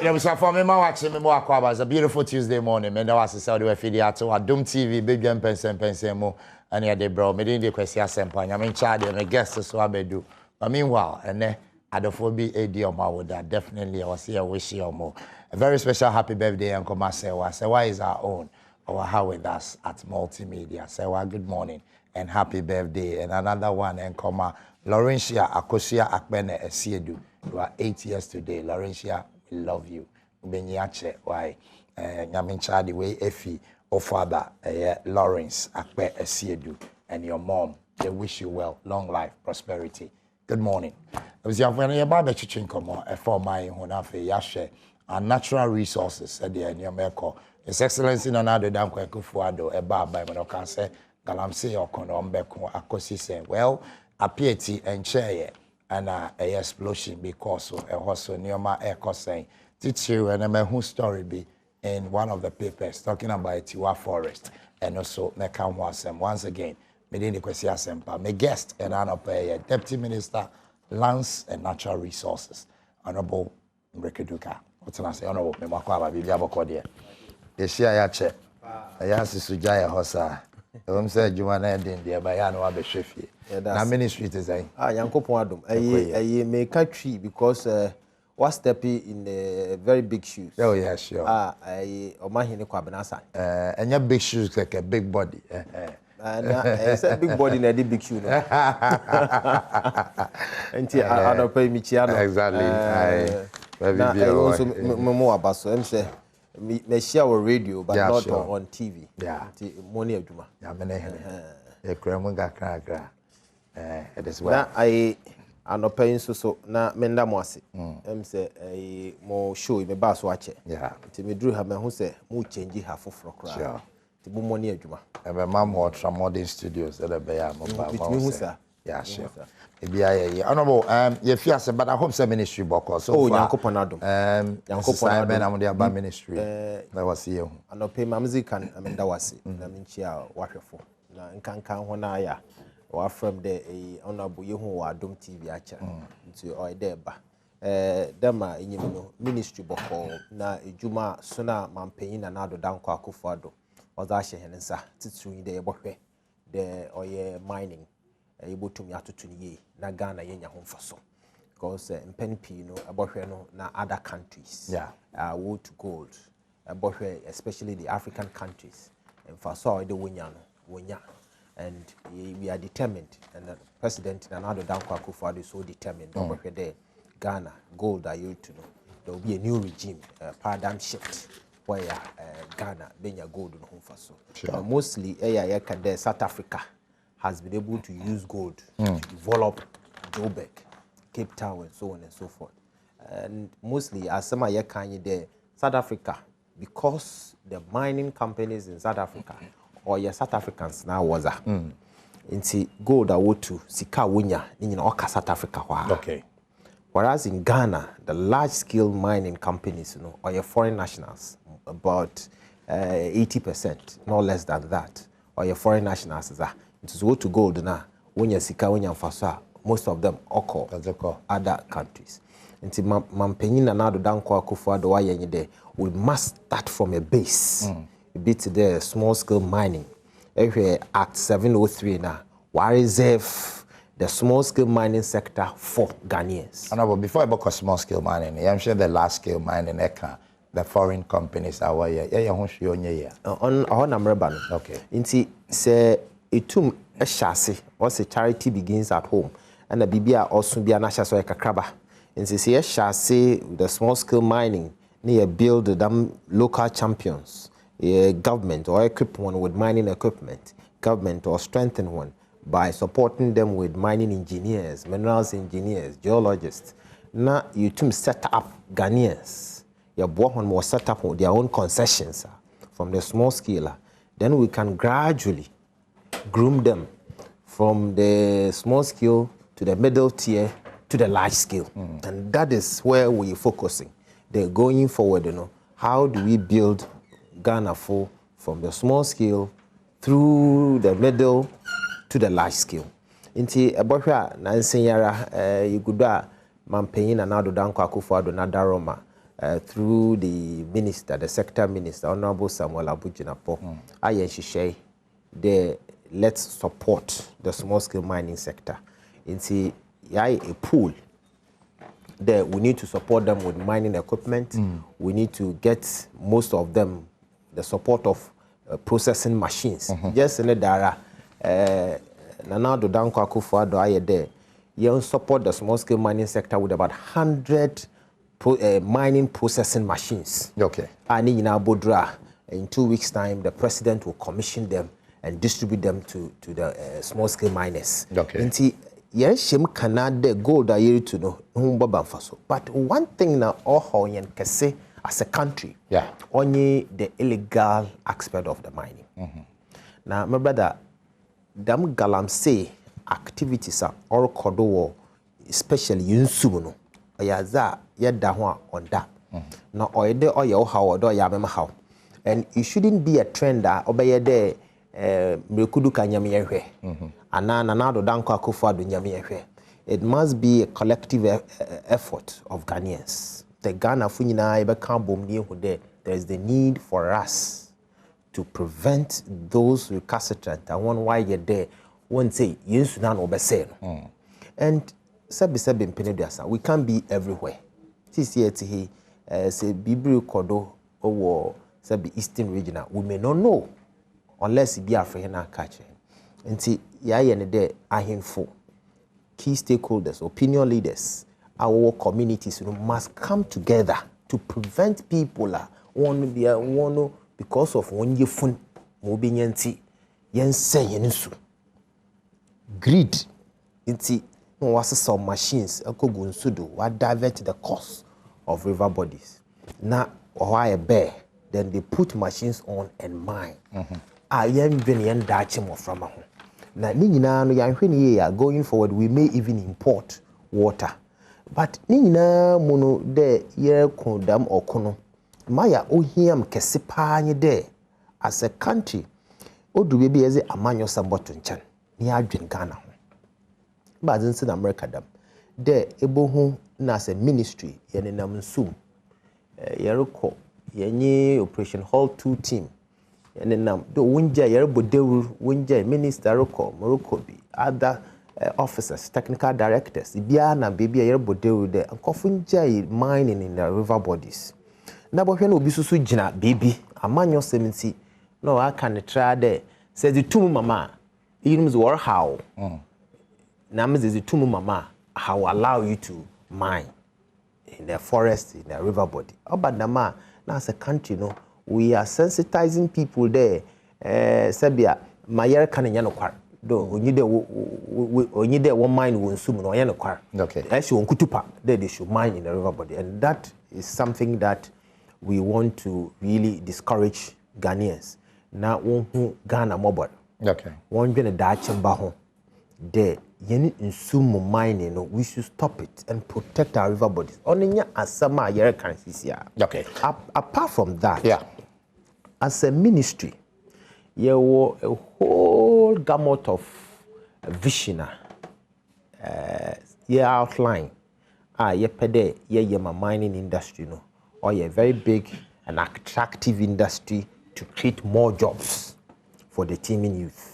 for me, watching me more. It's a beautiful Tuesday morning. And I was to the video to Adom TV, Badwam Mpensenpensemu, and yeah, they bro. Me didn't question sempa. I'm in charge and my guests so I do. But meanwhile, and then Adom with that definitely I was here wish you more. A very special happy birthday, Uncle Masewa. Sewa is our own. Our how with us at Multimedia. Sewa, good morning and happy birthday. And another one, and Laurentia Akosia Akbene Esiedu. You are 8 years today. Laurentia, we love you. Benyache, why? Nyamincha the way Effie or father, Lawrence Akbe Esiedu, and your mom. They wish you well, long life, prosperity. Good morning. I was young when you're about to change for my Honafe Yashe and natural resources, said the Nyameko. His Excellency Nana Dam Ampofo-Adjei, a bar by Manokanse, Galamse or Konombeko, Akosi say, well, appear and chair. And a explosion because of a horse Nioma Echo saying, teach you and a whose story be in one of the papers talking about Tiwa Forest and also Mekam Wasem. Once again, Medini Kwesia Sempa, my guest and Anope, Deputy Minister, Lands and Natural Resources, Honorable Mireku. What's I say? Honorable Memakwa Bibiabo Kodia. Yeshia Yache, Ayasi Sujaya Hosa. I'm saying Juana Dindia Bayano Abeshefi. How many streets is I? Ampofo-Adjei. I make country because was stepping in very big shoes. Oh yeah, sure. I Omahini Kwabenasa. And your big shoes like a big body. It's a big body in a big shoe. Until I don't pay me chiano. Exactly. I also more about so I'm saying. Me share our radio, but not sure. On TV. Yeah. Money of Juma. Yeah, it is well. Now I not paying so na menda mwasi. Say I more show me bass watch. Yeah. Ti me drew her me who say mo change her for cry. Sure. Ti bo money of Juma. And my mom watch modern studios that be am about. Yeah, sure. Honorable, you feel say, but I hope some ministry boko. So Adom. Adom. I'm the ministry. That was here. I no pay my music and that was it. Na minchia wahwefo. Na nkankan ho na ya. Wa from the honorable yehu wa Adom TV acha. Nti o ide ba. Dema enyim no ministry boko na ejuma so na mampanyin na ado danko Ampofo-Adjei. Oza hye hensa titru ide ebohwe de oye mining. Able to me to ye na Ghana yenya home so because Mpensenpensemu no abohwe no na other countries wood to gold abohwe especially the African countries and for so the wonya and we are determined and the president Nana Danko Akufo-Adjei is so determined abohwe there Ghana gold are you to know there will be a new regime paradigm shift where Ghana benya gold no home for so mostly there South Africa has been able to use gold to develop Joburg, Cape Town, and so on and so forth. And mostly, as some are kind there, South Africa, because the mining companies in South Africa, or your South Africans now was into gold I would to Sika Wunya in Oka South Africa. Okay. Whereas in Ghana, the large-scale mining companies, or your foreign nationals, about 80%, no less than that, or your foreign nationals are. It is go to gold now. When you see most of them occur other countries. And Mampenyin and Nado Danko Akufo-Adjei, we must start from a base. A bit there, small scale mining. Every Act 703 now, we reserve the small scale mining sector for Ghanaians. Honorable, before I book a small scale mining, I'm sure the large scale mining, the foreign companies are here. On okay. Inti say. Itum a chassis or say charity begins at home and the BBA also be an asha kakraba. And say a chassis the small scale mining near build them local champions, government or equip one with mining equipment, government or strengthen one by supporting them with mining engineers, minerals engineers, geologists. Now you set up Ghanaians. Your Badwam was set up with their own concessions from the small scale. Then we can gradually groom them from the small scale to the middle tier to the large scale. And that is where we're focusing. They're going forward, how do we build Ghana from the small scale through the middle to the large scale. Inti abohwa na nsenyara yuguda mampanyin na Nado Danko Akufo-Adjei na Daroma through the minister, the sector minister, Honorable Samuel Abujinapo, Ayen the let's support the small-scale mining sector. Into a pool there, we need to support them with mining equipment. We need to get most of them the support of processing machines. Just in the dara, Nanado Danko Akufo-Adjei aye there. You support the small-scale mining sector with about 100 mining processing machines. Okay. And in Bodra, in 2 weeks' time, the president will commission them and distribute them to the small-scale miners. Okay. Yes, shim Canada gold a year to know faso. But one thing now, all can say as a country, only the illegal aspect of the mining. Now, my brother, them galamsey activities are all kodo, especially in Subuno. Oyaza yedahwa on that. Now, oyede oya how or yabema how, and it shouldn't be a trend that obey there. Mireku kanyamiyehwe Nanado Danko Akufo-Adjei nyamiyehwe. It must be a collective effort of Ghanaians. The Ghana funyina ebe kambom ni hu there. There is the need for us to prevent those recalcitrant and one why you're there won't say yes na no be say no. And sabi mpeneduasa, we can't be everywhere. This year he say Bibri Kodo or sabi Eastern region, we may not know unless it be afraid na catch. And see, and there ahemfo, key stakeholders, opinion leaders, our communities must come together to prevent people one because of one year fun mobinyanti yen say yensu greed. Inti was some machines akogunsudo what divert the cost of river bodies. Now why a bear, then they put machines on and mine. I am being dachim from a home. Now, Nina, going forward, we may even import water. But Nina mono de ye kondam or kono. Maya ohiam kesipanye de as a country. O do we be as a manyo sambotun chan. Near Ghana. But in America dam. De ebo nas a ministry yenam sum. Yeroko yenye Operation Hall 2 team. And then the Winja Yerbo Winja Minister Morocco be other officers, technical directors, Ibiana baby Yerbo de there and Kofunja mining in the river bodies. Now but when Obisusu Jina baby, a man your 70 no I can try there. Says the two mama, Inim's war how Namas is the two mama how allow you to mine in the forest, in the river body. But Nama now as a country no. We are sensitizing people there. Sabia, Mayer Kanyan Kwar. Do only the one mine will soon or Yanakwar. Okay. Actually, on Kutupa, they should mine in the river body. And that is something that we want to really discourage Ghanaians. Now, one Ghana mobile. Okay. One gonna Dutch and Baho. There, Yen in sumo mining, we should stop it and protect our river bodies. Only as some Mayer can see. Okay. Apart from that, as a ministry, you were a whole gamut of vision. You outline. You pede, you mining industry, no, or a very big and attractive industry to create more jobs for the teeming youth.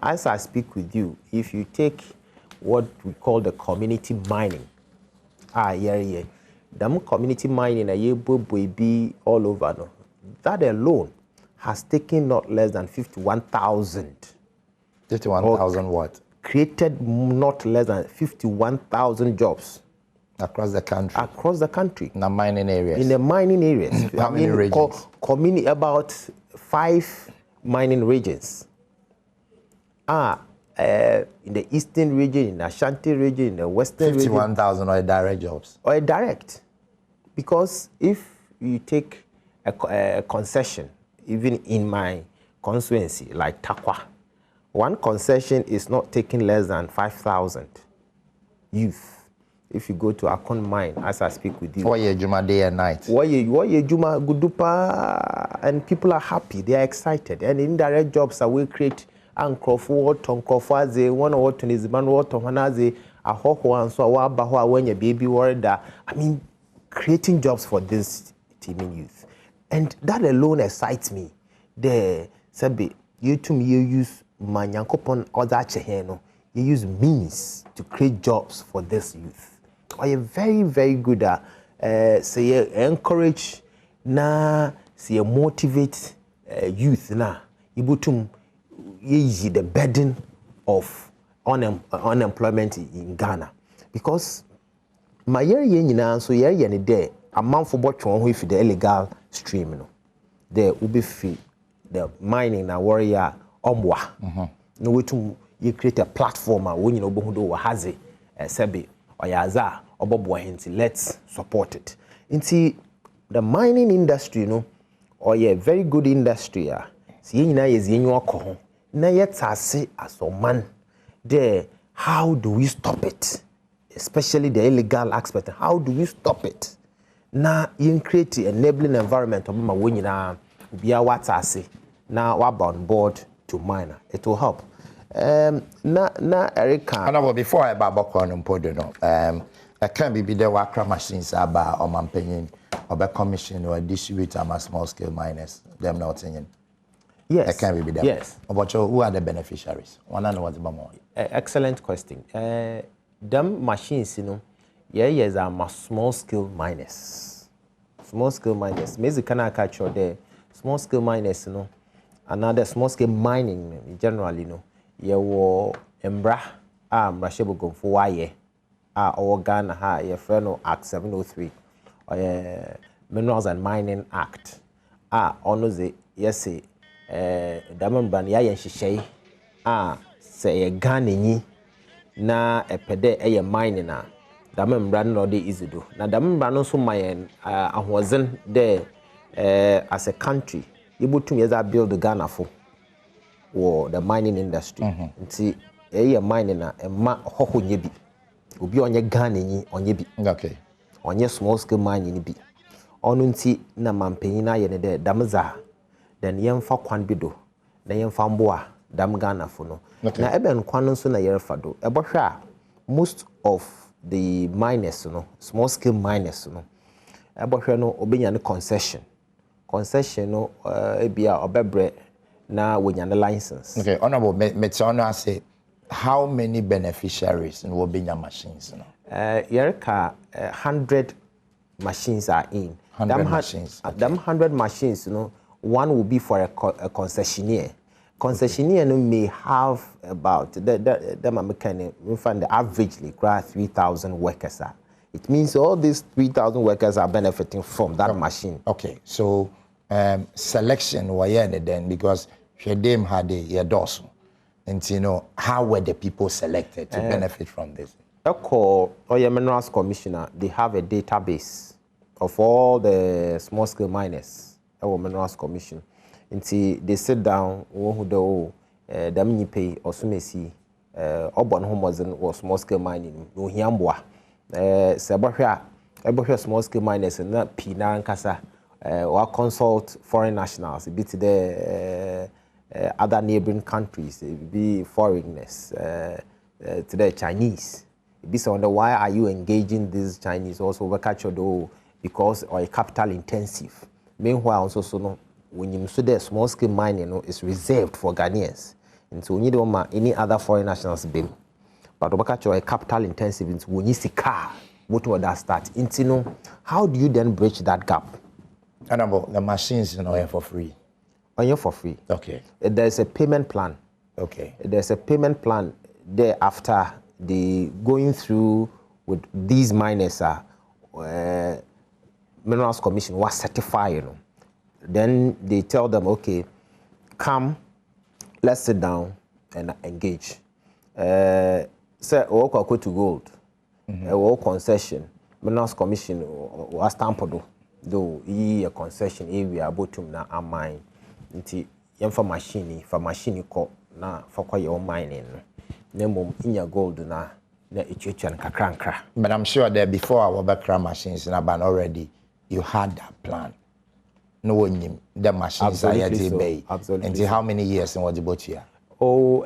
As I speak with you, if you take what we call the community mining, the community mining, be all over, no. That alone has taken not less than 51,000. 51,000 what? Created not less than 51,000 jobs. Across the country? Across the country. In the mining areas? In the mining areas. How many regions? About 5 mining regions. In the eastern region, in the Ashanti region, in the western 51,000 are direct jobs? Or direct. Because if you take a concession, even in my constituency, like Takwa, one concession is not taking less than 5,000 youth. If you go to Akon mine, as I speak with you. Why you Juma day and night? Why you Juma Gudupa, and people are happy, they are excited. And indirect jobs that will create Ampofo-Adjei, one or two is man water, one as a hoho and so a baby worried that. I mean, creating jobs for this teeming youth. And that alone excites me. The sabi you use manyankopon other cheheno. You use means to create jobs for this youth. Are you very, very good at say you encourage na say you motivate youth na ibutum easy the burden of unemployment in Ghana, because my year nyina so year ne there amount for botwon ho if the illegal stream no there will be free the mining na warrior omwa no wetum you create a platform when you know bohudo haze sebe oyaza obobo hinti let's support it into the mining industry no or a very good industry si nyina yezi enyu akọ na yetase asoman there how do we stop it, especially the illegal aspect? How do we stop it? Na you create an enabling environment of my winning be a what I say now on board to mine. It will help. Na Erica. And before I babakon and podo I can't be there worker machines about or Mpensenpensemu or by commission or distributor and small scale miners. Them not saying. Yes. I can't be there. Yes. But who are the beneficiaries? One know what's more. Excellent question. Them machines, you know, yes, are small scale miners. Small scale miners. Maybe can I catch you there? Small scale miners, you know, another small scale mining generally, you know, you were embra mrashebo go for why or Ghana ha your friend Act 703 or Minerals and Mining Act honors the yes Daman ban ya yenhyehyɛ say Ghana ni na epede eye mining na daman bran no dey easy do na daman bran no so mayen ahozen there as a country ibutum yeza build Ghana for the mining industry nti eye mining na ema hoho nye bi obi onye Ghana ni onye bi okay onye small scale mining ni bi onu nti na mampanyin na ye ne there damza then yemfa kwan bi do na yemfa mboa dam Ghana fo no na eben kwan nso na yerefa do ebohwe most of the miners no small scale miners no ebohwe no obenya ne concession no ebia obebre na wonya ne license. Okay, honorable me say how many beneficiaries in obenya machines no yereka 100 machines are in 100 machines. Okay. Them 100 machines, you know, one will be for a concessionaire. Concessionaire may have about them American we find the averagely 3,000 workers. It means all these 3,000 workers are benefiting from that machine. Okay, so selection why then because Shedem had a dorsal, and you know how were the people selected to benefit from this? Or Minerals Commissioner, they have a database of all the small scale miners. Our Minerals Commission. Until they sit down, who do them pay or sumesi, urban homes or small scale mining, no hiambwa, Sabahia, small scale miners and not Pina and Casa, or consult foreign nationals, be to the other neighboring countries, be foreigners, to the Chinese. Be so wonder why are you engaging these Chinese also work at your door because or capital intensive. Meanwhile, also, so no, when you see the small scale mining, you know, is reserved for Ghanaians. And so, you don't any other foreign nationals bill. But a capital intensive, when you see car, what would that start? You know, how do you then bridge that gap? And about the machines, you know, for free. On you for free. Okay. There's a payment plan. Okay. There's a payment plan there after the going through with these miners Minerals Commission was certified, you know. Then they tell them, okay, come, let's sit down and engage. Say, go to gold, concession. Minerals Commission was stamped though a concession area bottom na a mine. Nti for machine ko na for your mining. Nemo in your gold na ichuchu and kakranka. But I'm sure that before our background machines in Aban already. You had that plan. No one the machines are yet bay. Absolutely. And how many years in what the boat here? Oh,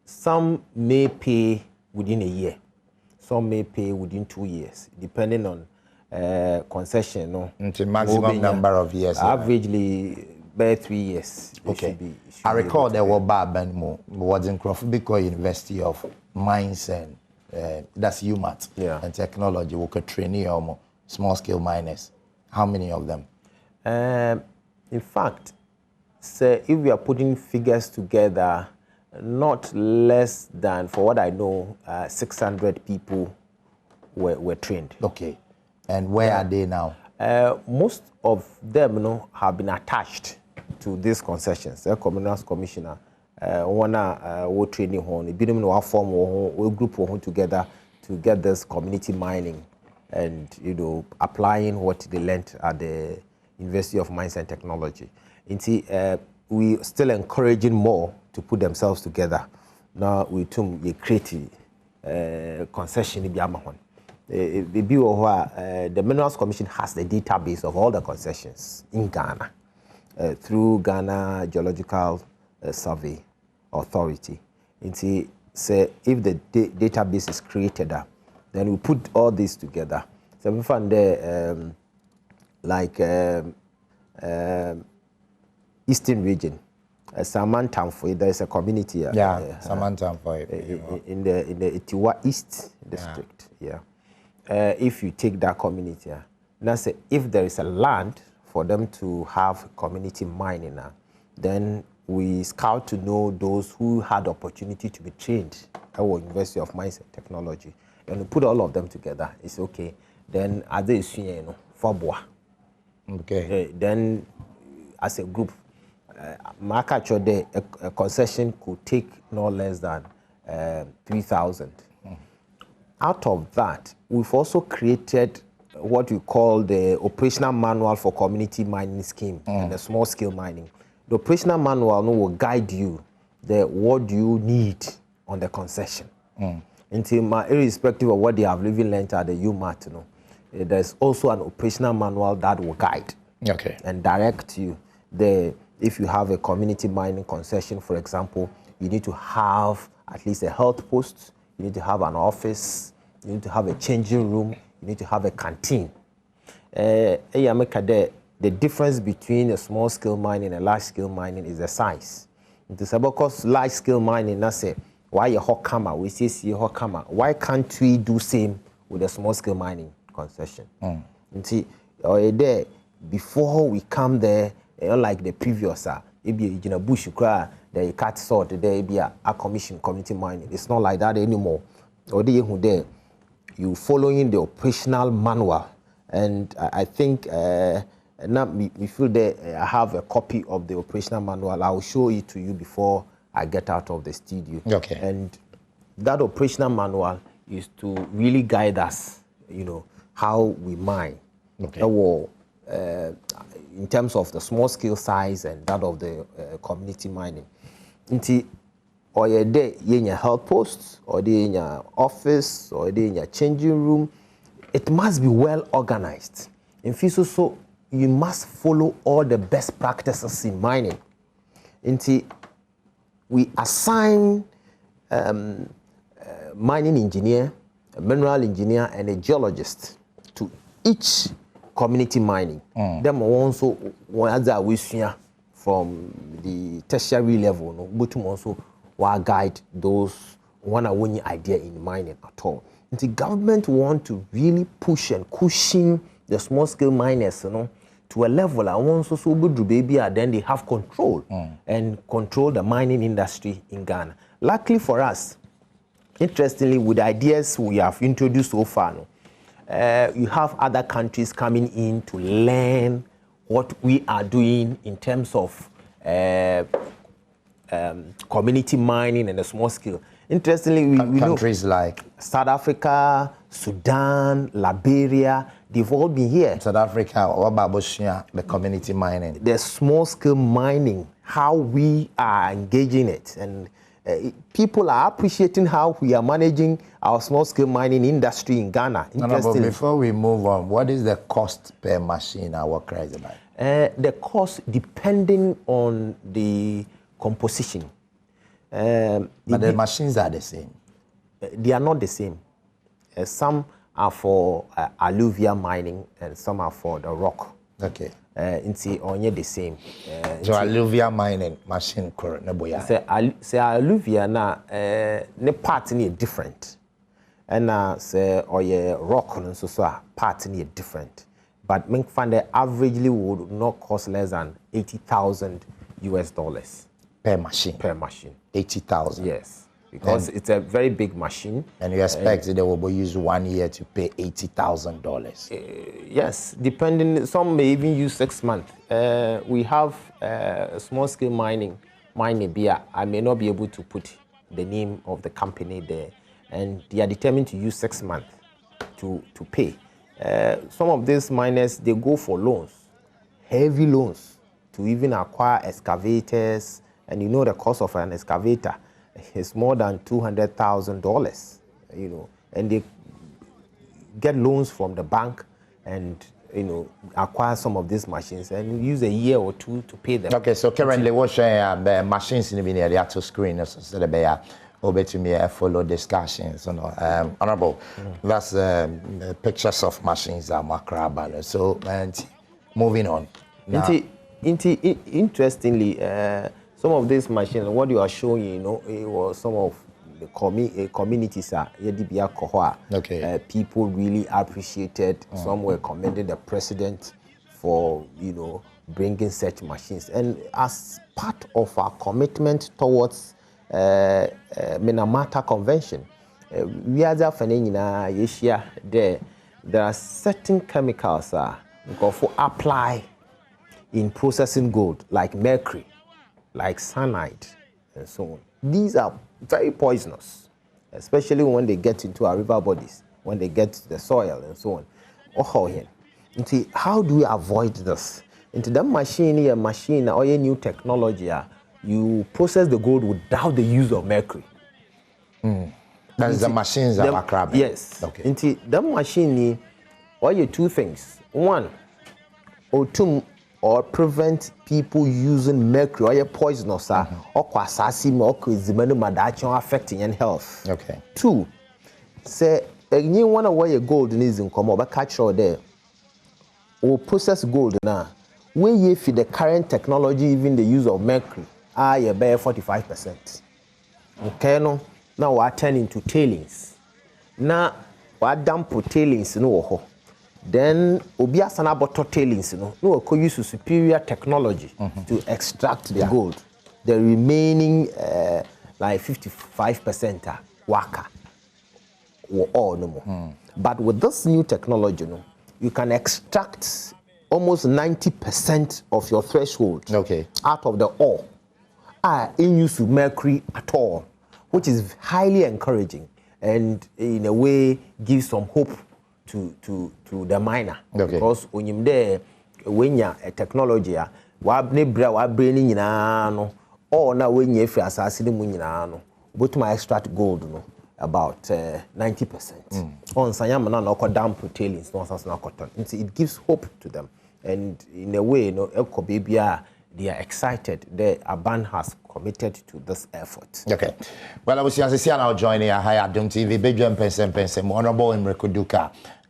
some may pay within a year. Some may pay within 2 years, depending on concession no. Until maximum number of years. Averagely, by 3 years. Okay. I recall there were Badwam was in Ampofo-Adjei University of Mines and that's UMAT and technology. We could train small scale miners. How many of them? In fact, so if we are putting figures together, not less than, for what I know, 600 people were trained. Okay. And where are they now? Most of them have been attached to these concessions. The Communals Commissioner, one training on, a form or group together to get this community mining and applying what they learned at the University of Mines and Technology. We still encouraging more to put themselves together. Now we create concession. The Minerals Commission has the database of all the concessions in Ghana through Ghana Geological Survey Authority. Say if the database is created, then we put all this together. So we found there Eastern region, Samantamfo, there is a community. Samantamfo. In the Itiwa East district. If you take that community, now say if there is a land for them to have community mining, then we scout to know those who had opportunity to be trained at our University of Mines and Technology, and we put all of them together. It's okay. Then as they see, Fabwa. Okay. Then as a group, a concession could take no less than 3,000. Out of that, we've also created what we call the operational manual for community mining scheme and the small scale mining. The operational manual will guide you what do you need on the concession. Irrespective of what they have living learned at the UMAT, there's also an operational manual that will guide and direct you. If you have a community mining concession, for example, you need to have at least a health post, you need to have an office, you need to have a changing room, you need to have a canteen. The difference between a small scale mining and large scale mining is the size. Because large scale mining, that's it. Why a hot camera? We see hot camera. Why can't we do same with a small scale mining concession? Before we come there, unlike the previous, if you in a bush, you cut sort, there be a commission community mining. It's not like that anymore. Or you following the operational manual, and I think now we feel that I have a copy of the operational manual. I will show it to you before I get out of the studio. Okay. And that operational manual is to really guide us, how we mine. Okay. In terms of the small scale size and that of the community mining. Or you're there in your health post, or there in your office, or there in your changing room, it must be well organized. In FISO, so you must follow all the best practices in mining. We assign mining engineer, a mineral engineer, and a geologist to each community mining. Them also from the tertiary level, but also guide those one idea in mining at all. And the government want to really push and cushion the small scale miners, to a level. I want so good baby, then they have control and control the mining industry in Ghana. Luckily for us, interestingly, with the ideas we have introduced so far, you have other countries coming in to learn what we are doing in terms of community mining and the small scale. Interestingly, we countries like South Africa, Sudan, Liberia, they've all been here. South Africa, what about the community mining? The small scale mining, how we are engaging it, and people are appreciating how we are managing our small scale mining industry in Ghana. But before we move on, what is the cost per machine our worker is about? The cost depending on the composition. But the machines are the same. They are not the same. Some are for alluvial mining and some are for the rock. Okay. Into only the same. So alluvial mining machine core na boya. Say alluvial na ne part ni different. And say or rock and so part ni different. But make find the averagely would not cost less than $80,000 per machine. Per machine. 80,000. Yes. Because it's a very big machine. And you expect they will be used 1 year to pay $80,000. Yes, depending, some may even use 6 months. We have small scale mining beer. I may not be able to put the name of the company there. And they are determined to use 6 months to pay. Some of these miners, they go for loans, heavy loans, to even acquire excavators. And you know the cost of an excavator. It's more than $200,000, you know, and they get loans from the bank and, you know, acquire some of these machines and use a year or two to pay them. Okay, so currently we're showing machines in the actual screen, so they over to me follow discussions. You know, Honorable, that's pictures of machines that Macra. So, and moving on. Interestingly, some of these machines, what you are showing, you know, it was some of the communities people really appreciated. Some were commending the president for, you know, bringing such machines. And as part of our commitment towards Minamata Convention, we are there are certain chemicals for apply in processing gold, like mercury, like cyanide, and so on. These are very poisonous, especially when they get into our river bodies, when they get to the soil and so on. How do we avoid this? Into that machine or new technology, you process the gold without the use of mercury. That's the machines that are crabbing. Yes. Okay. Into that machine, two things. One, or two, or prevent people using mercury or poisonous or affecting your health. Okay. Two, say you want to wear gold is in come over catch or there or process gold now. When you feed the current technology, even the use of mercury, you bear 45%. Okay, no, now we are turning to tailings. Now we are dump tailings no. Then obia sana bottle tailings, no we use superior technology to extract the gold. The remaining like 55% waka or all no more. But with this new technology, you can extract almost 90% of your threshold out of the ore in use of mercury at all, which is highly encouraging and in a way gives some hope to the miner. Because when you there, when you a technology, brain or now when you assassin but my extract gold about 90%. On Sayamana no damp tailings, it gives hope to them. And in a way, they are excited. The Aban has committed to this effort. Okay. Well, I was now joining Adom TV, Mpensenpensemu, Honorable Mireku,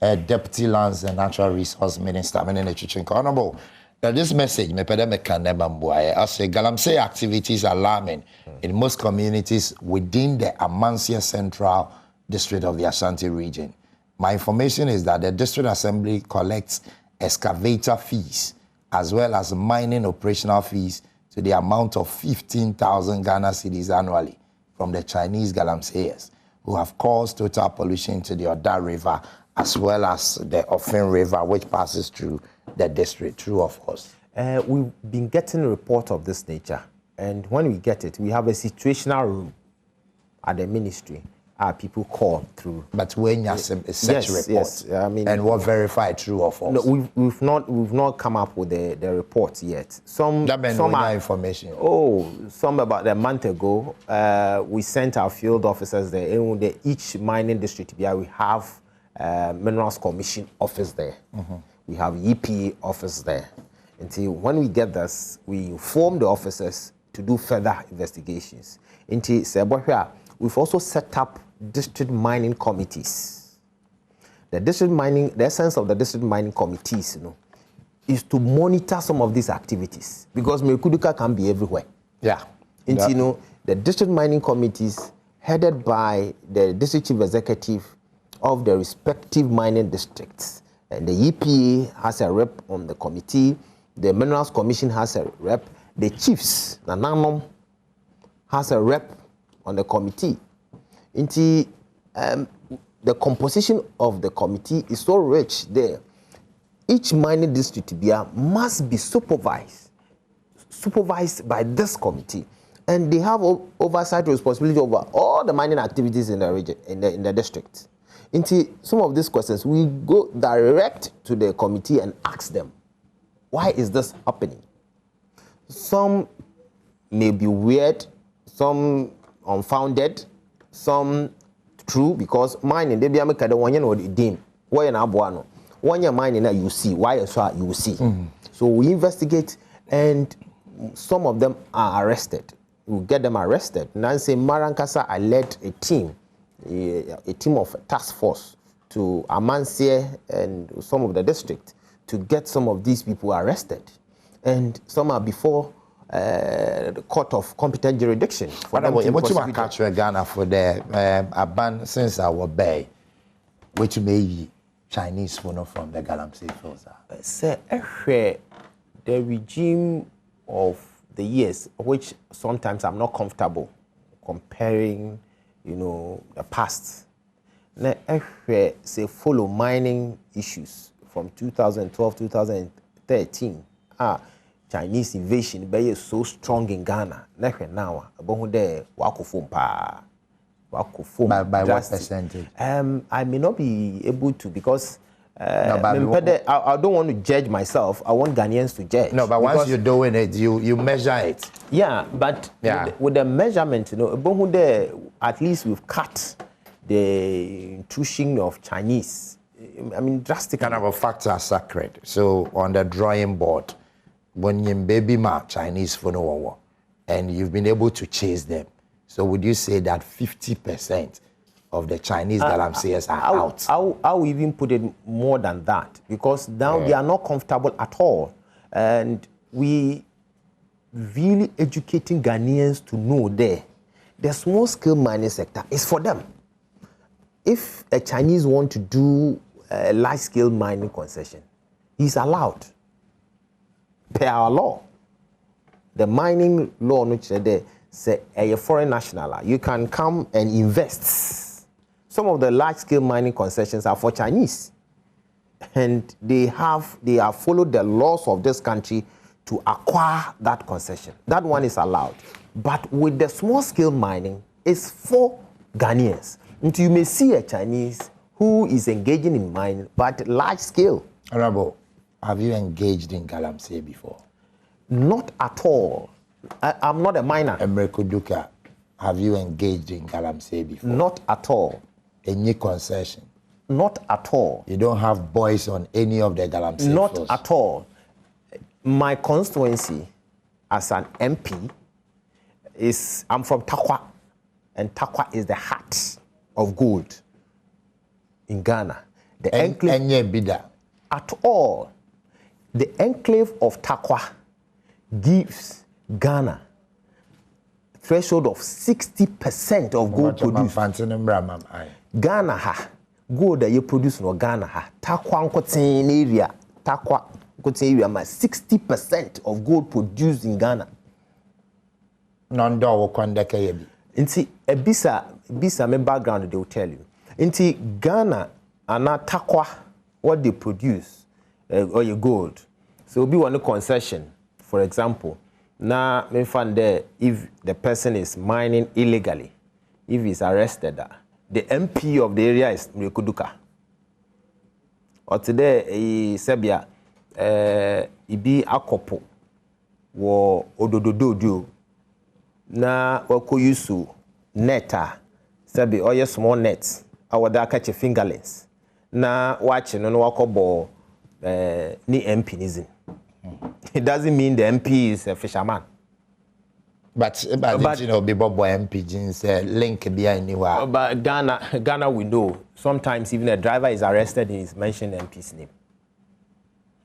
Deputy Lands and Natural Resource Minister, Honorable. This message, I say Galamsey activities are alarming in most communities within the Amansia Central District of the Ashanti region. My information is that the District Assembly collects excavator fees as well as mining operational fees to the amount of 15,000 Ghana cedis annually from the Chinese galamseyers who have caused total pollution to the Oda River as well as the Ofen River, which passes through the district. True of course. We've been getting a report of this nature, and when we get it, we have a situational room at the ministry. People call through. But when you have such report, yes, I mean, and what verified true or false? No, we've not come up with the report yet. Some are information. Oh, some about a month ago, we sent our field officers there. In each mining district, we have Minerals Commission office there. We have EPA office there. Until when we get this, we inform the officers to do further investigations. Until we've also set up district mining committees. the essence of the district mining committees, is to monitor some of these activities because Mireku can be everywhere. Yeah. And the district mining committees headed by the district chief executive of the respective mining districts. And the EPA has a rep on the committee, the Minerals Commission has a rep, the chiefs, Nananom, has a rep on the committee. The composition of the committee is so rich there. Each mining district must be supervised by this committee. And they have oversight responsibility over all the mining activities in the region, in the district. Into some of these questions, we go direct to the committee and ask them, why is this happening? Some may be weird, some unfounded, some true, because mining, they be a kada one or the dim. Why an abuano? One year mining you see, why you see. So we investigate, and some of them are arrested. We get them arrested. Nancy Marankasa, I led a team of a task force to Amansie and some of the district to get some of these people arrested. And some are before the court of competent jurisdiction. What you catch Ghana for the ban since our bay, which may be Chinese from the Galamsey fields? Sir, the regime of the years, which sometimes I'm not comfortable comparing, the past. Now, say follow mining issues from 2012, 2013. Chinese invasion be so strong in Ghana. Now, by what percentage? I may not be able to because I don't want to judge myself. I want Ghanaians to judge. No, but once you're doing it, you measure it. Yeah, but with the measurement, at least we've cut the intrusion of Chinese. I mean, drastically. Kind of a factor are sacred. So on the drawing board, when you baby ma Chinese for no war, and you've been able to chase them, so would you say that 50% of the Chinese galamseers are out? I'll even put it more than that, because now they are not comfortable at all. And we really educating Ghanaians to know the small-scale mining sector is for them. If a Chinese want to do a large-scale mining concession, he's allowed per our law. The mining law, which they say a foreign national, you can come and invest. Some of the large-scale mining concessions are for Chinese, and they have followed the laws of this country to acquire that concession. That one is allowed. But with the small-scale mining, it's for Ghanaians. And you may see a Chinese who is engaging in mining, but large-scale. Honorable, have you engaged in galamsey before? Not at all. I'm not a miner. Mireku, have you engaged in galamsey before? Not at all. Any concession? Not at all. You don't have boys on any of the galamsey Not floors? at all. My constituency as an MP I'm from Takwa, and Takwa is the heart of gold in Ghana. The enclave at all. The enclave of Takwa gives Ghana threshold of 60% of gold produced. Ghana gold that you produce in Ghana Takwa area. Takwa area 60% of gold produced in Ghana. Inti bisa my background they will tell you. Inti Ghana and Takwa what they produce or your gold. So be one concession, for example. Now me find there if the person is mining illegally, if he's arrested, the MP of the area is Mireku. Or today Serbia ibi akopo wo odododo na wako yusu neta sabi oye small nets awada catch fingerlings na watching no wako bo ni MP nizin. It doesn't mean the MP is a fisherman. But you know, be Bobo MPG's link behind anywhere. But Ghana, we know sometimes even a driver is arrested and is mentioned MP's name.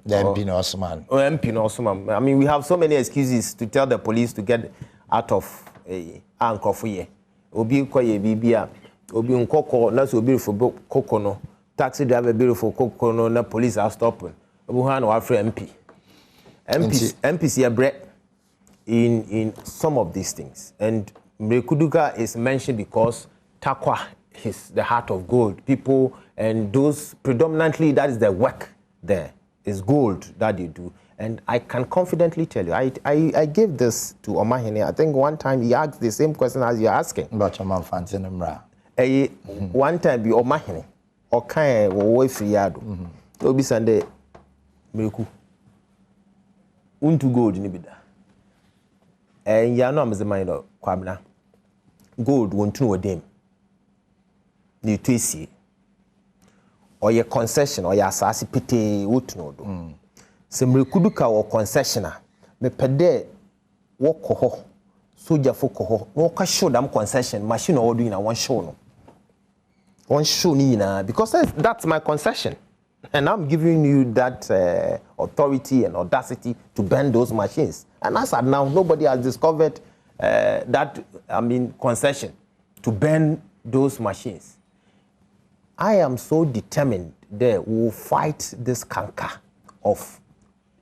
The MP no Osman. Oh, MP no Osman. I mean, we have so many excuses to tell the police to get out of a Ampofo-Adjei. Obi koye bibia, obi unkoko, na so beautiful koko no. Taxi driver beautiful koko no, na police are stopping. Obi han wa free MP. MPs here bread in some of these things. And Mireku is mentioned because Takwa is the heart of gold. People and those predominantly that is the work there. Is gold that they do. And I can confidently tell you, I gave this to Omahene. I think one time he asked the same question as you're asking. About your Mpensenpensemu. One time, be Omahene, or kind of way free Adom. So be Sunday, Mireku. Unto gold in Ibida. And you know, I'm the mind of Kwabna. Gold won't know a dame. You twist or your concession or your assassin pity would know. Some Mireku or concessioner, me pede walk ho, soldier for ho, no show them concession, machine or doing a one show no. One show nina, because that's my concession. And I'm giving you that authority and audacity to bend those machines. And as of now, nobody has discovered that, concession to bend those machines. I am so determined that we will fight this canker of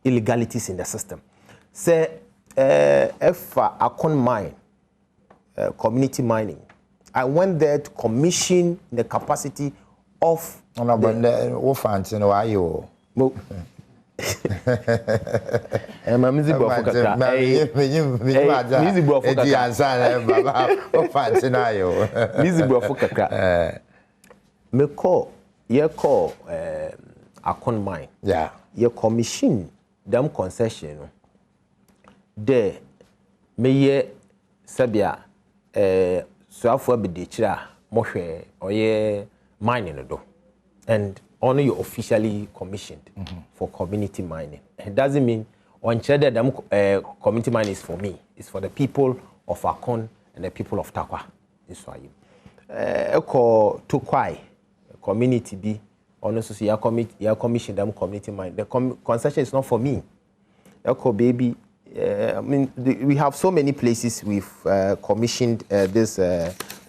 illegalities in the system. Say, if I can mine, community mining, I went there to commission the capacity of. No, but what fancy no are you? Music me call Akon mine. Yeah. You commission them concession. There me ye sabia so afo be de kira mohwe oye mining no do. And only you officially commissioned for community mining. It doesn't mean on cheddar them community mining is for me. It's for the people of Akon and the people of Takwa. This why you eko to kwai community be honestly see your commission them community mining. The concession is not for me. Eko baby we have so many places we've commissioned this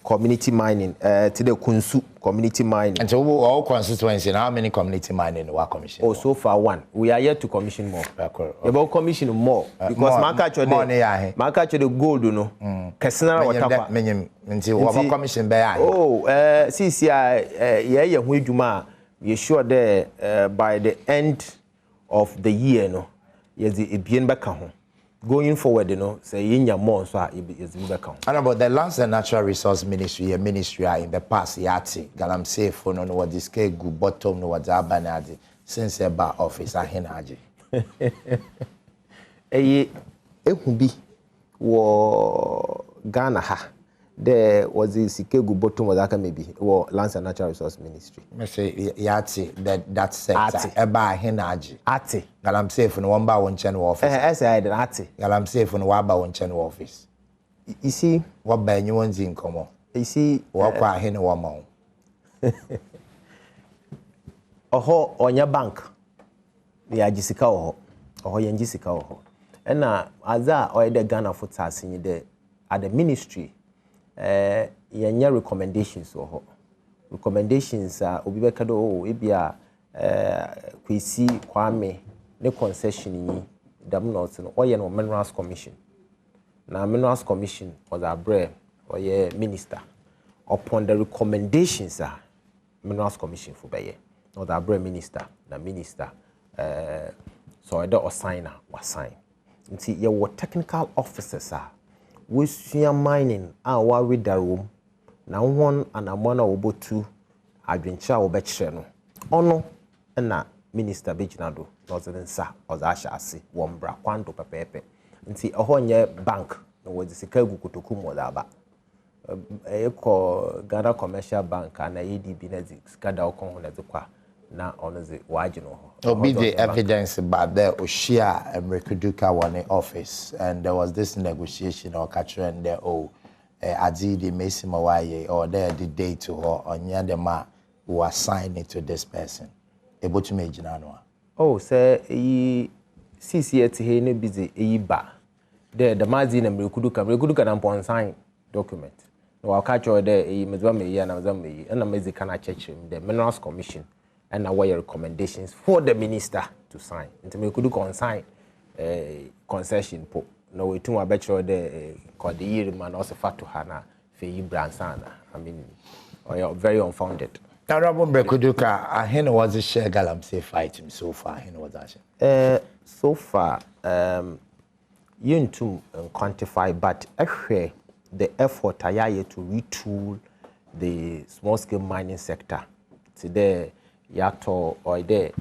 community mining to the Kunsu community mining. And so all constituency, how many community mining were commissioned? Oh, so far one. We are yet to commission more. Okay. About commission more because market the gold, you know. Kasina watapa. What commission be? Oh, see, yeah, when you sure there by the end of the year, no, yes, it be in back home. Going forward, you know, say in your more so is back home. And about the Lands and Natural Resource Ministry, a ministry in the past, yati, galam safe for no what this cake good bottom no what abanadi since a bar office a henaji. Be wo Ghana ha. There was the Sikegu bottom of that maybe or Lands and Natural Resource Ministry. I say yati that sector eba henaji. Ati. Galam safe no one by one channel office. I said ati. Galam safe no one by one channel office. You see what by you one's income. You see what kwa hen one mount. Oho on your bank. Ya Jessica oho yan Jessica oho. And na aza or the Ghana foot in there at the ministry. Yenya recommendations or recommendations obi beka do o ebia kwesi kwame ne concession yi dam not no oye no minerals commission na minerals commission was abre oye minister upon the recommendations minerals commission for beye or the abre minister na minister so I don't assign was sign nti ye what technical officers we see mining wa with the room na one and a man obotu adwencha obekire no ono na minister bejinado northern sa ozasha ase wombra kwando pepepe nti ehonye bank no wodi sika egu kotoku mo da ba eko Ghana commercial bank na ADB na sika da okon ho na zekwa na onoze wajino be the evidence about there Oshia and Mireku won the office, and there was this negotiation or capture and there Adjei the Mesimawaye or there the day to her on Yadema who assigned it to this person. Able to make Janua. Oh, say CCT he ne busy ba. There the Mazin and Mireku and Ponsine document. No, I'll catch you there a Mazame and Mazame and a Mezicana Church, the Minerals Commission. And our recommendations for the minister to sign. And we could consign concession. No, we too much the called the year man also fat to Hana for Bransana. I mean, very unfounded. Now, Rabon Brekuduka, I hear was a share galamsey fight him so far. He was that. So far, you to quantify, but actually, the effort I had to retool the small scale mining sector today. Yato or there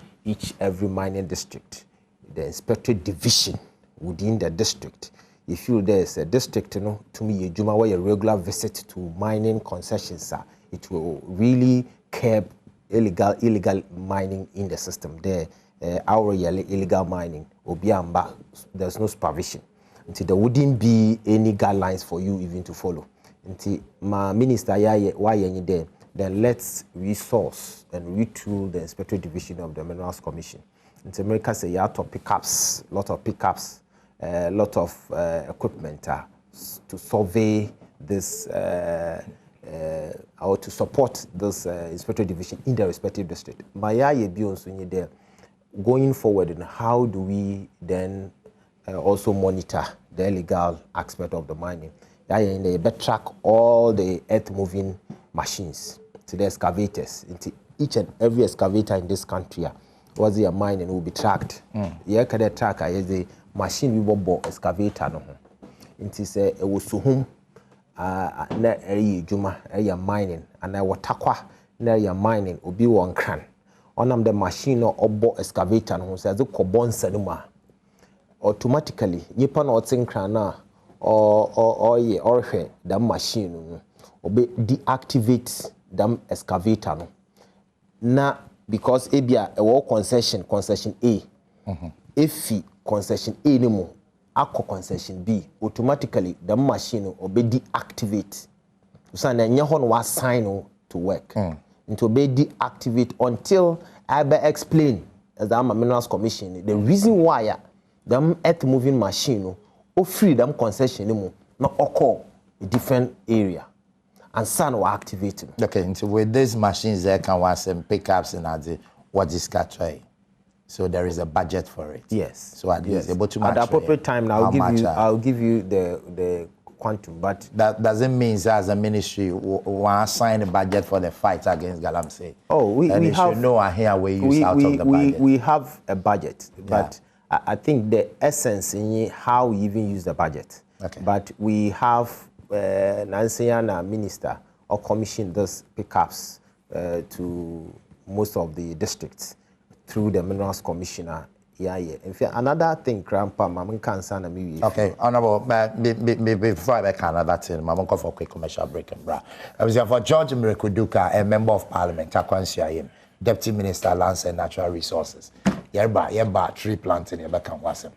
every mining district, the inspector division within the district. You feel there's a district, to me, Juma where a regular visit to mining concessions, it will really curb illegal mining in the system. There, our illegal mining, Obiamba, there's no supervision. Until there wouldn't be any guidelines for you even to follow. Until my minister, why are you there? Then let's resource and retool the inspector division of the Minerals Commission. In America, say lot of pickups, lot of equipment to survey this or to support this inspector division in the respective district. There, going forward, and how do we then also monitor the illegal aspect of the mining? They track all the earth-moving machines to the excavators. Into each and every excavator in this country was a mine and will be tracked. Yeah, can tracker is the machine we bought excavator no. Into say it was home na juma mining and I watakwa na mining obi one can. On the machine or obo excavator no says the carbon sanuma automatically nipa no tinkra or the machine obe deactivate them excavator no na because ebia a concession A if concession A no mo akọ concession B automatically the machine obe deactivate so na nya ho no assign to work into be deactivate until I be explain as the Minerals Commission the reason why them earth moving machine o free them concession no na occur a different area and sun will activate them. Okay, so with these machines there can want some pickups and add what is catch. So there is a budget for it. Yes. So at least able to match at the appropriate time now I'll give you the quantum, but that doesn't mean as a ministry want to assign a budget for the fight against Galamsey. Oh, we have should know here we use out of the budget. We have a budget, but I think the essence in how we even use the budget. Okay. But we have Nancyana minister or commission those pickups to most of the districts through the Minerals Commissioner. In fact, another thing, Grandpa, Mama cancer na me. Okay, honorable, before I make another thing, Mama go for a quick commercial break and bra. I was here for George Mireku, a member of Parliament, Takwansiayim, Deputy Minister, Lands and Natural Resources. Yerba tree planting, you can was him.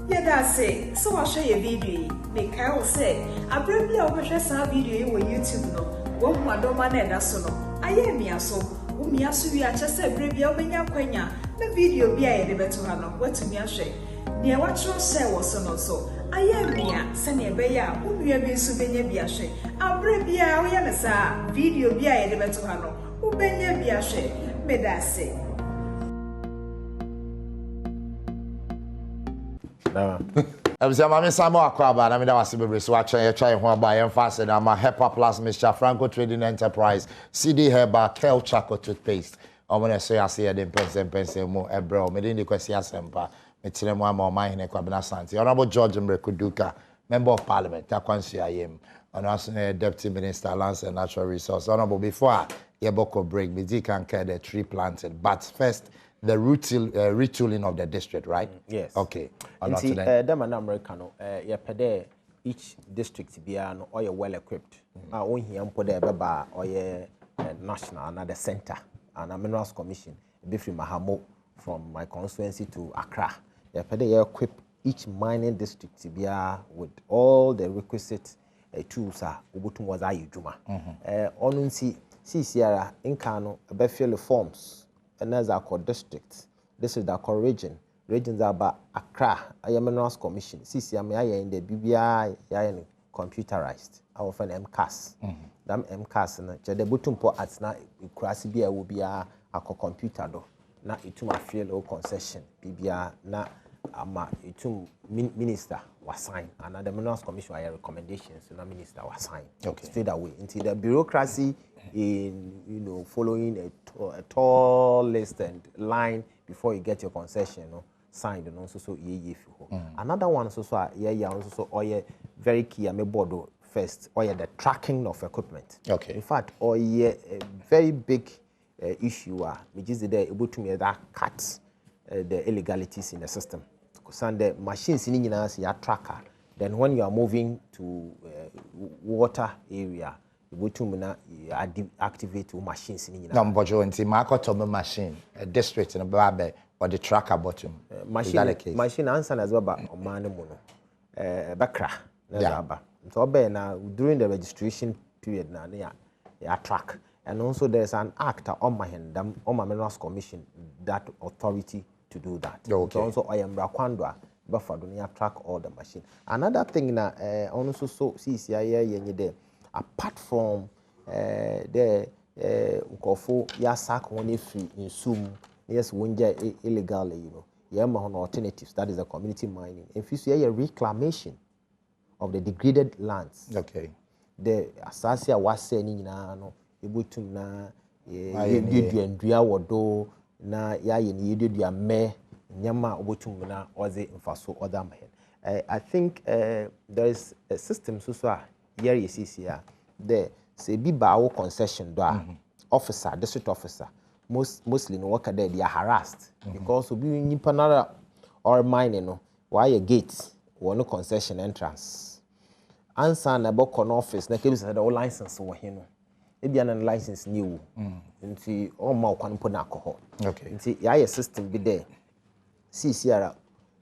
Yeah, that's it. So I'll show you a video. Make Kyle say, I bring you over a video on YouTube. No, one more domain and that's no. I am me so. Me asu we just say brave ya obenya kwanya. The video be I the better hano. What to me a share. Near what you say was on so. I am me send a beya. We are being souvenir be a share. I brave ya we are video be I the better hano. Ubenya be a share. Me that say. I was a Samo Aquaba, I mean, that was a so I try one by emphasis. I'm a HEPA Plus, Mr. Franco Trading Enterprise, CD Herba, Kel Chaco toothpaste. I'm going to say, I see Mpensenpensemu, a bro, me didn't question Sempa, me tell him one more mine in Kwabena Santi. Honorable George Mireku, Member of Parliament, Takwansiayim, and also Deputy Minister, Lands and Natural Resources. Honorable, before Yeboko break, me can care the tree planted, but first, the retooling of the district, right? Yes. Okay. Them and Americano, each district be an or well equipped. I won't hear there or national another center and Minerals Commission, be from Mahamo, from my constituency to Accra. You equip each mining district to be with all the requisite tools. Ubutum was ayujuma. Onunsi CCR in Kano, be fill the forms, and as our called districts. This is the core region. Regions are about Accra, Minerals Commission. CCR in the BBI, computerized. Our friend MCAS. Dam MCAS na the butum po at na kurasi bia will be a computer do. Na ituma fill concession. BBI na ama itum minister was signed. And the Minerals Commission are recommendations. So na minister was signed. Okay. Straight away. Into the bureaucracy in following a tall list and line before you get your concession, signed and also another one also also very key board first the tracking of equipment. Okay. In fact, a very big issue which is able to make that cut the illegalities in the system. Because the machines in a tracker. Then when you are moving to water area, you activate machines in the machine, a district in a barbe or the tracker bottom. Machine answer as well, but Bakra. So now during the registration period, now track. And also there's an act on my hand, on my Minerals Commission, that authority to do that. Okay. So also I am Rakwandwa, but for the track all the machine. Another thing now, also so CCIA there. Apart from the Nkofo yasak one free in Sum, yes, winja illegally, alternatives. That is the community mining. If you see a reclamation of the degraded lands, okay, the Asasia was saying no, ibutum na you wodo na ya you me nyama obutum na oze infaso other man. I think there is a system so here you see here, there say be by our concession officer, district officer, mostly no worker there they are harassed because we be panara or mining why a gate or no concession entrance. Answer na book on office na kebi say the license wo he no. E bia na license new. Nti all ma kwan po na alcohol. Okay. Nti ya system be there. CCR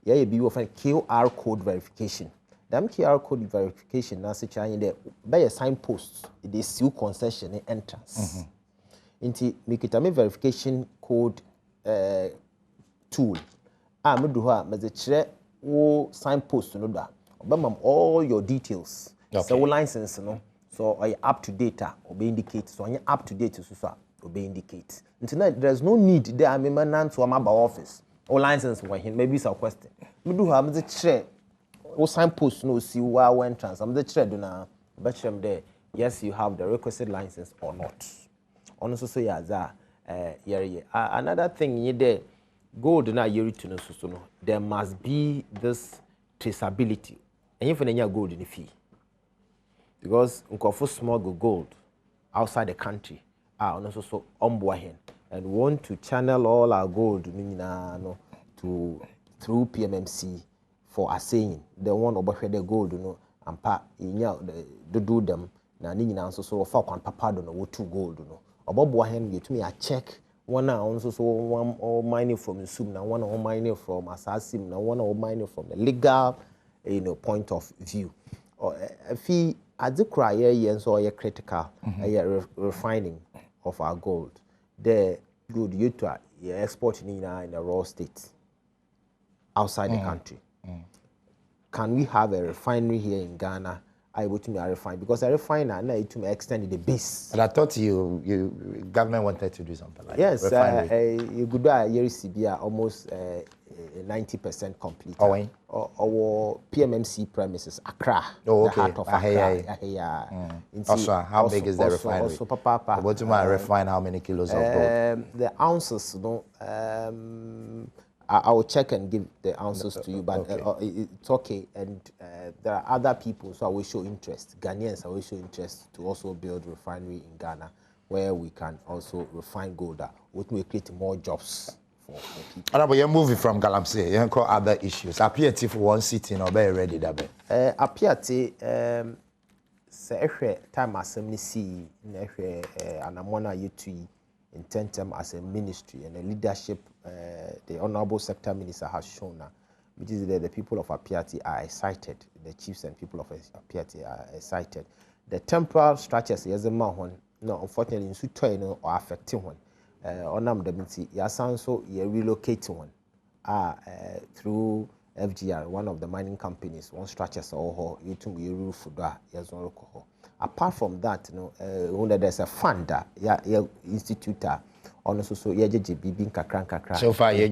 ya be we find QR code verification. That QR code verification now such as there by a signpost it is seal concession entrance. Into mikitame verification code tool. Me do ha me the wo signpost no da. Obama all your details. Okay. So license no. So are you up to date or be indicate. So are up to date so be indicate. Until there's no need there I mean nan to my office. Or license maybe it's a question. Me do ha me the or signpost no see where entrance. I'm the thread na bet them there. Yes, you have the requisite license or not. Also so another thing you there gold na you to no so no. There must be this traceability. And if you gold in the fee. Because Nkofo smuggle gold outside the country are also so and want to channel all our gold to through PMMC for assaying the one over the gold, and do them. Na nina so for kwan papa do no two gold Oboboahen you to me a check one also so one or mining from Sum, now one or mining from Assassin, now one or mining from the legal point of view. Or if he at the cry so a critical refining of our gold. The good you to exporting in a raw state outside the country. Can we have a refinery here in Ghana? I would to refine because a refiner now to extend the base. And I thought you government wanted to do something like yes, that. You could buy a almost 90% complete. Our PMMC premises, Accra. Oh, okay. The heart of Accra. Also, how big is the refinery? Also, Papa. What do I refine how many kilos of gold? The ounces, I will check and give the answers to you, but it's okay. And there are other people, so I will show interest. Ghanaians, I will show interest to also build refinery in Ghana, where we can also refine gold. Which will create more jobs for people. But you're moving from Galamsey. You call other issues. Appear for one sitting or very ready that way. Appear say time assembly see and I'm one you intent as a ministry and a leadership the Honorable Sector Minister has shown which is that the people of Apiati are excited, the chiefs and people of Apiati are excited. The temporal structures, yes, no, unfortunately, in Sutoy or affecting one. Onam Deminti, Yasan so ye relocating one through FGR, one of the mining companies, one structures or you to be roof yes, apart from that, there's a fund institute on so ye bibin kakran. So far, ye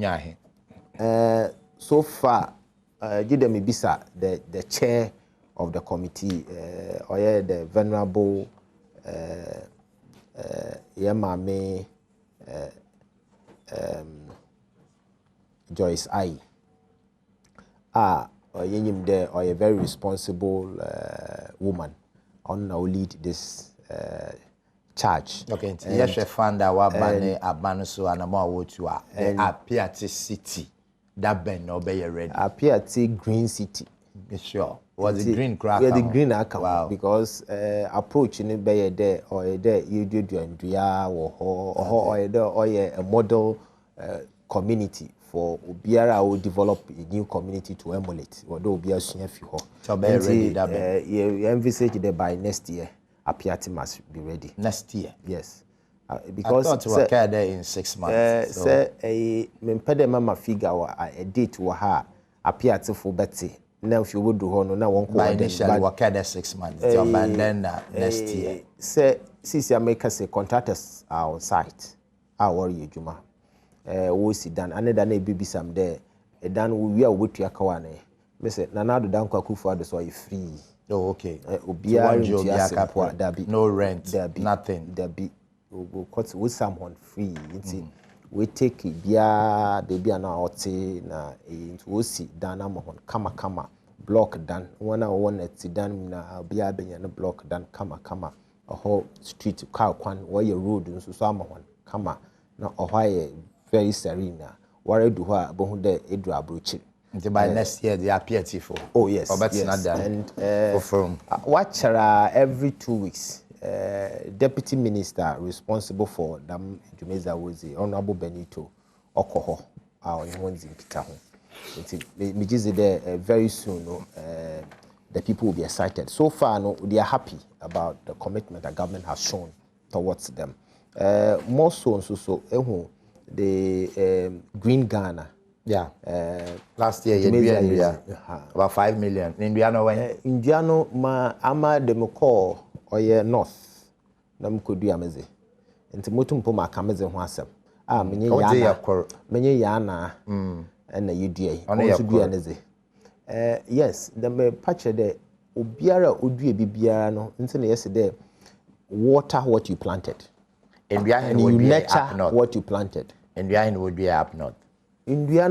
so far, Jidemi Bisa, the chair of the committee, or the venerable Yemame Joyce I. Or a very responsible woman on now lead this charge. Okay, yes, a fund that wabane abanso anama wotua Apiati City. That ben no be ready. Apiati Green City. Sure. Was the green crack? Yeah, the green account. Wow. Because approach in be there or there you do and or a model community for Obiara will develop a new community to emulate. Although Obiara soon few. So be ready that ben. You envisage that by next year Apiati must be ready. Next year. Yes. Because I thought we were there in 6 months. Say a mama figure a date wa ha Apiati for Betty. Now if you would do hono na won't by initially we there 6 months. But then next year. Say since America say contractors are on site. I worry Juma. We sit down and then baby some there. Dan we are with your kawane. Me say na do dan kwaku for the so you free. Oh okay. No rent, nothing. There be we cut with someone free. We take it bia baby na ote na we sit down amon kama block done. One sit down na bia benya na block done kama a whole street car kwan where your road nso so amon kama na ohwa very serene. Where do ha bohu de edu abrochi. By next year, they appear for. Oh yes, yes. Not done. And watch every 2 weeks. Deputy Minister responsible for them Jumeza was the Honorable Benito Okoho. Our ones in Kitaho. Very soon, the people will be excited. So far, they are happy about the commitment the government has shown towards them. More so, the Green Ghana. Yeah. Last year, you about 5 million. Indiano, Indiano, ma ama demoko or north. Nam could do amazing. And to mutum poma kameze wasem. Many yana and the UDA. Also be aneze. Yes, the me patch de Ubiara Udri Bibiano, into yesterday. Water what you planted. And you nurture what you planted. And behind would be up north. India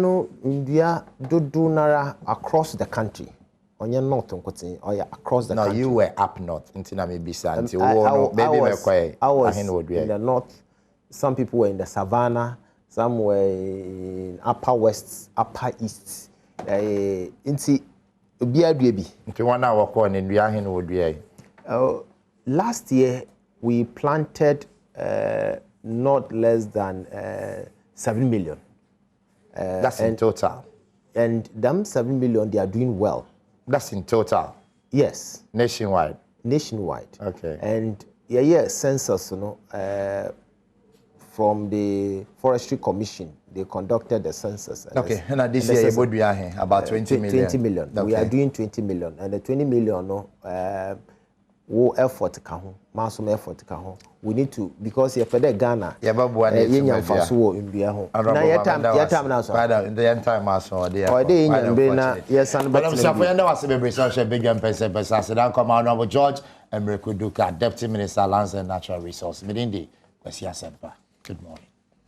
do nara across the country. On your north or across the country. No, you were up north until maybe I was in the north. Some people were in the savannah. Some were in upper west, upper east. Into baby. Into 1 hour corn in Biahin would be. Last year we planted not less than 7 million. That's in total. And them 7 million, they are doing well. That's in total. Yes. Nationwide. Nationwide. Okay. And census, from the Forestry Commission, they conducted the census. And okay. And this year, would be about 20 million. 20 million. Okay. We are doing 20 million, and the 20 million, effort we need to, because you're for the Ghana. Yeah, but what in the entire mass or the yes, and but I'm saying was a big Mpensenpensemu. Come Honorable George and Mireku Deputy Minister Lands and Natural Resources. Good morning.